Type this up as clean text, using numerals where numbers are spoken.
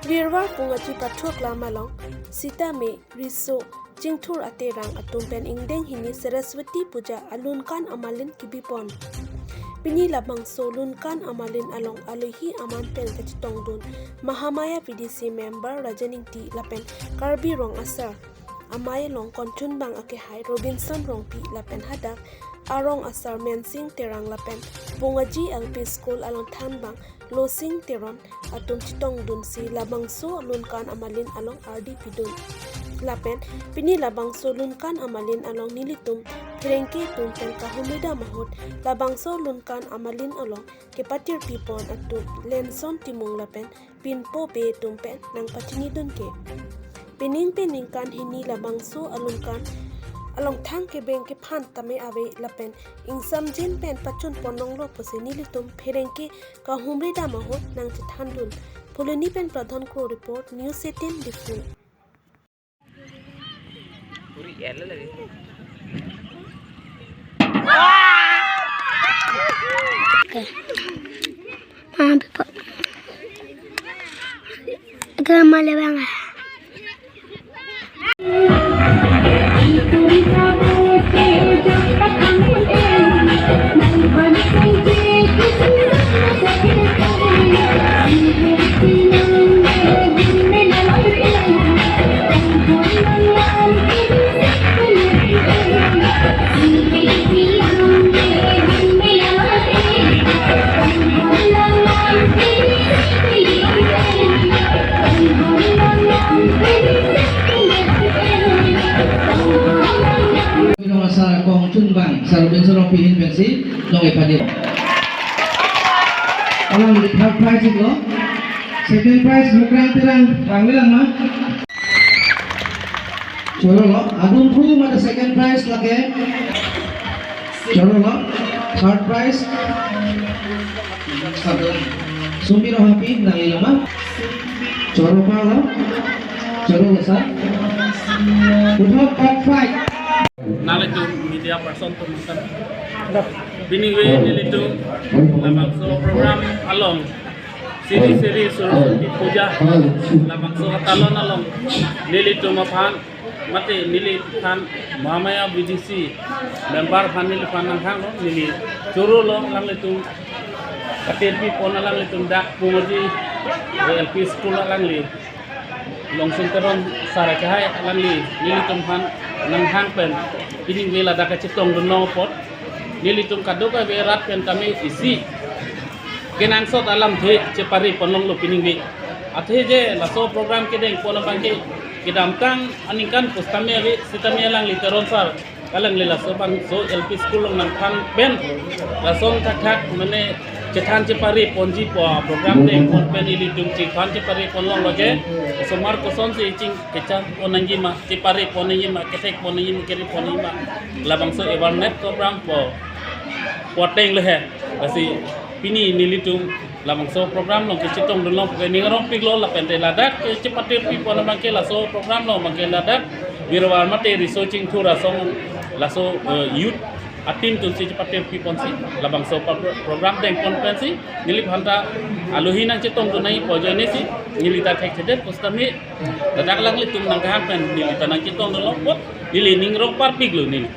Virwar pungaji patrok lamalong sita me riso jingthur aterang atumpen ingdeng hini Saraswati puja alunkan amalin kibipon. Pini labang solunkan amalin along alohi amanten kacitong dun Mahamaya PDC member Rajaning T lapen karbi rong asar. Amaya long kontun bang akehai Robinson rong pi lapen hadak arong asar mensing terang lapen pungaji LP school along tanbang losing teron atum citong dun si labang so alunkan amalin along RD pidun. Lapen pini labang solunkan amalin along nilitum trengke tumpen kahumida mahut labang solunkan amalin along kepatir pipon atum lenson timung lapen pinpo be tumpen nang patinidun ke pening kan hini labang so alunkan along thang ke beng ke phan tame ave lapen ingsam jin pen pachun ponong lo pose nilitum pherengke kahumida mahut nang chithandun poloni pen pradhan ko report news 18 difu पूरी एल लगी Ito malawang Sa kong chunbang sa Robinson of Pihin Bensi dong ipadir. Alam di third prize itu, second prize bukan terang rangli lang mah. Cholo lo, adun pun ada second prize lagi. Cholo lo, third prize. Sumbi lo happy nang ilang mah. Cholo pa lo, cholo besar. Untuk top 5. Nalito media person to makan binigwe nilito lamang so program along siri Saraswati puja lamang so talon along nilito maphan mate nilithan Mahamaya BDC member phan niliphan nang hang nili churu lo lang litung katerpi pona lang litung dak pungaji LP school lang li long senteron sarakahai lang li nilitung phan nang hang pen ini wela daka citong dono pot nilitum kadoka berat pen kami isi genang sot alam the cepari ponong lo pining bi athe je laso program kedeng pola bangke kidam tang aningkan postame ave sitame lang literon sar kalang lela so bang so LP school nang kan pen lasong thak mane cetan cepari ponji po program deng pon pen nilitum cikan cepari ponong loje somar koson si cing kecam ponangi ma cepari ponangi ma ketek ponangi ma keri ponangi ma labang so awareness program po poteng lehe asi pini nilitum labang so program long kecitong dolong ke ningrong piglo la pente ladak cepati pi pon bangke la so program lo bangke ladak birwar mate researching thura song la so youth atim tun si cepati pi pon si labang so program deng konferensi nilip hanta alohi nang citong tunai pojone si nilita thek thedet postami dadak lang litum nang kahan pen nilita nang citong dolong pot nili ningrong par piglo nili